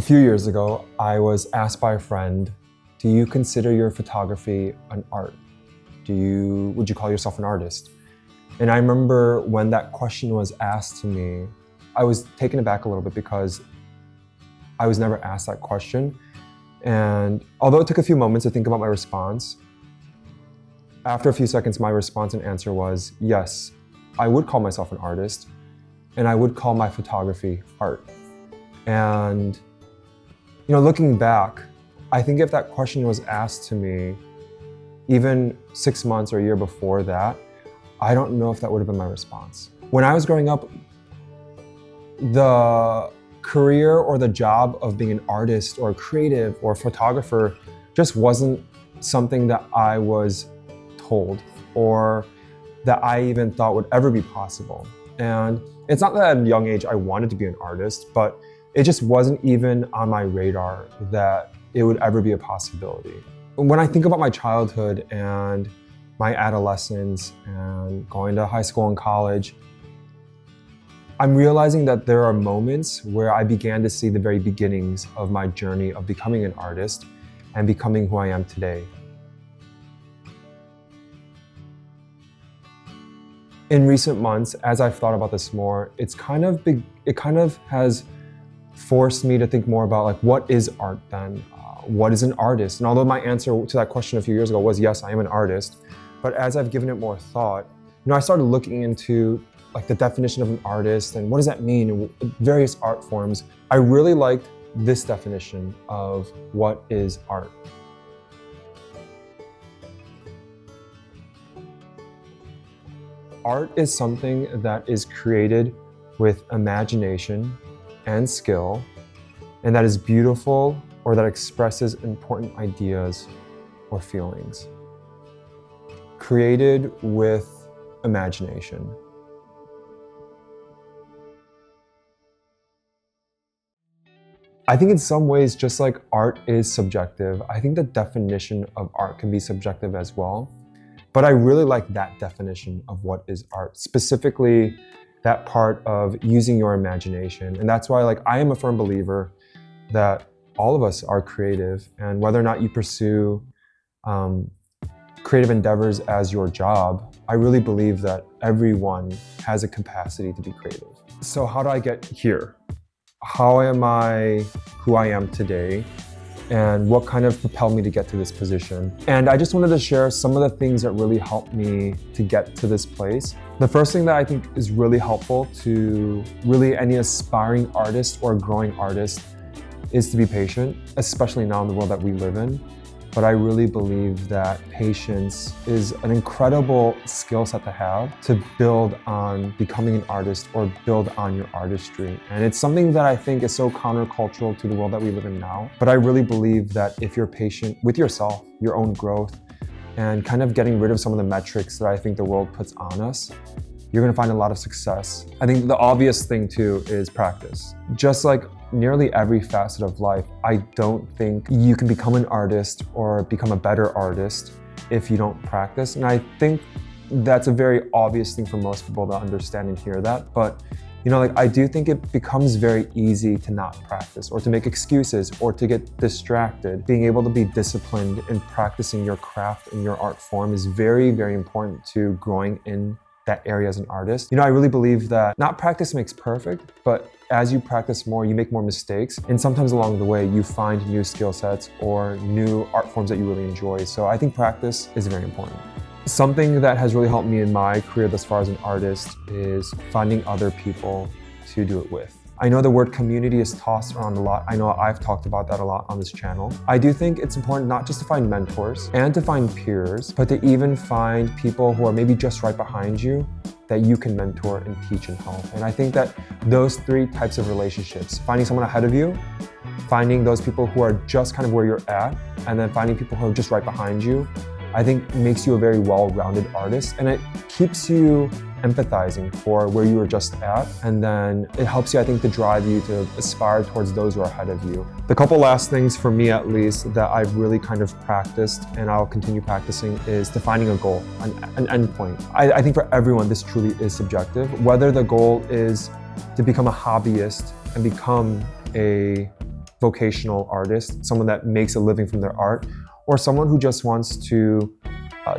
A few years ago, I was asked by a friend, do you consider your photography an art? Would you call yourself an artist? And I remember when that question was asked to me, I was taken aback a little bit because I was never asked that question. And although it took a few moments to think about my response, after a few seconds, my response and answer was, yes, I would call myself an artist, and I would call my photography art. And looking back, I think if that question was asked to me even 6 months or a year before that, I don't know if that would have been my response. When I was growing up, the career or the job of being an artist or a creative or a photographer just wasn't something that I was told or that I even thought would ever be possible. And it's not that at a young age I wanted to be an artist, but it just wasn't even on my radar that it would ever be a possibility. When I think about my childhood and my adolescence and going to high school and college, I'm realizing that there are moments where I began to see the very beginnings of my journey of becoming an artist and becoming who I am today. In recent months, as I've thought about this more, it kind of has forced me to think more about what is art then? What is an artist? And although my answer to that question a few years ago was yes, I am an artist, but as I've given it more thought, I started looking into the definition of an artist and what does that mean in various art forms. I really liked this definition of what is art. Art is something that is created with imagination and skill, and that is beautiful or that expresses important ideas or feelings. Created with imagination. I think in some ways, just like art is subjective, I think the definition of art can be subjective as well. But I really like that definition of what is art, specifically that part of using your imagination. And that's why I am a firm believer that all of us are creative, and whether or not you pursue creative endeavors as your job, I really believe that everyone has a capacity to be creative. So how do I get here? How am I who I am today? And what kind of propelled me to get to this position? And I just wanted to share some of the things that really helped me to get to this place. The first thing that I think is really helpful to really any aspiring artist or growing artist is to be patient, especially now in the world that we live in. But I really believe that patience is an incredible skill set to have to build on becoming an artist or build on your artistry. And it's something that I think is so countercultural to the world that we live in now. But I really believe that if you're patient with yourself, your own growth, and kind of getting rid of some of the metrics that I think the world puts on us, you're gonna find a lot of success. I think the obvious thing too is practice. Just like nearly every facet of life, I don't think you can become an artist or become a better artist if you don't practice. And I think that's a very obvious thing for most people to understand and hear that. But I do think it becomes very easy to not practice or to make excuses or to get distracted. Being able to be disciplined in practicing your craft and your art form is very, very important to growing in that area as an artist. I really believe that not practice makes perfect, but as you practice more, you make more mistakes. And sometimes along the way, you find new skill sets or new art forms that you really enjoy. So I think practice is very important. Something that has really helped me in my career thus far as an artist is finding other people to do it with. I know the word community is tossed around a lot. I know I've talked about that a lot on this channel. I do think it's important not just to find mentors and to find peers, but to even find people who are maybe just right behind you that you can mentor and teach and help. And I think that those three types of relationships, finding someone ahead of you, finding those people who are just kind of where you're at, and then finding people who are just right behind you, I think makes you a very well-rounded artist, and it keeps you empathizing for where you were just at, and then it helps you, I think, to drive you to aspire towards those who are ahead of you. The couple last things for me, at least, that I've really kind of practiced and I'll continue practicing is defining a goal, an endpoint. I think for everyone, this truly is subjective. Whether the goal is to become a hobbyist and become a vocational artist, someone that makes a living from their art, or someone who just wants to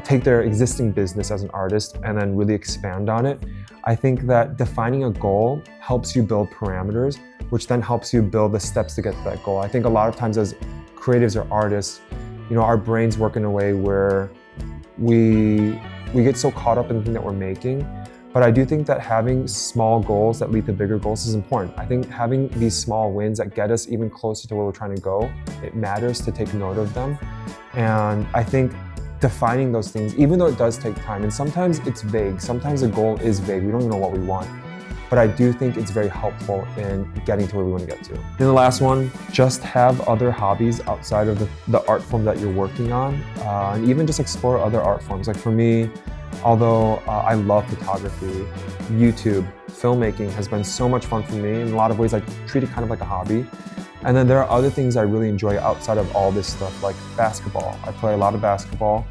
take their existing business as an artist and then really expand on it. I think that defining a goal helps you build parameters, which then helps you build the steps to get to that goal. I think a lot of times as creatives or artists, our brains work in a way where we get so caught up in the thing that we're making. But I do think that having small goals that lead to bigger goals is important. I think having these small wins that get us even closer to where we're trying to go, it matters to take note of them. And I think defining those things, even though it does take time, and sometimes it's vague, sometimes the goal is vague, we don't even know what we want. But I do think it's very helpful in getting to where we want to get to. And the last one, just have other hobbies outside of the art form that you're working on, and even just explore other art forms. Like for me, although I love photography, YouTube, filmmaking has been so much fun for me. In a lot of ways, I treat it kind of like a hobby. And then there are other things I really enjoy outside of all this stuff, like basketball. I play a lot of basketball,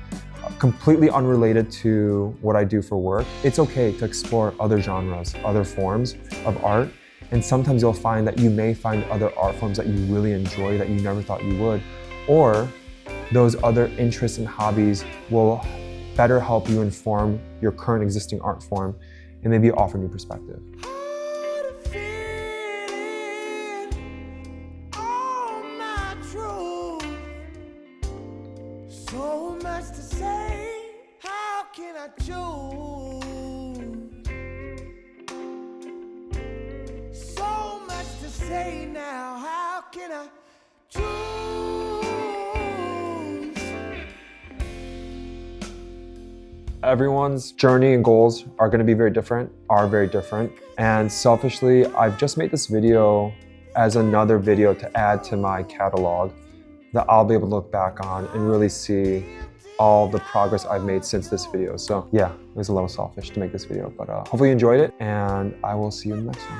completely unrelated to what I do for work. It's okay to explore other genres, other forms of art. And sometimes you'll find that you may find other art forms that you really enjoy that you never thought you would. Or those other interests and hobbies will better help you inform your current existing art form and maybe offer new perspective. So much to say, how can I choose? So much to say now, how can I choose? Everyone's journey and goals are going to be very different, And selfishly, I've just made this video as another video to add to my catalog that I'll be able to look back on and really see all the progress I've made since this video. So yeah, it was a little selfish to make this video, but hopefully you enjoyed it, and I will see you in the next one.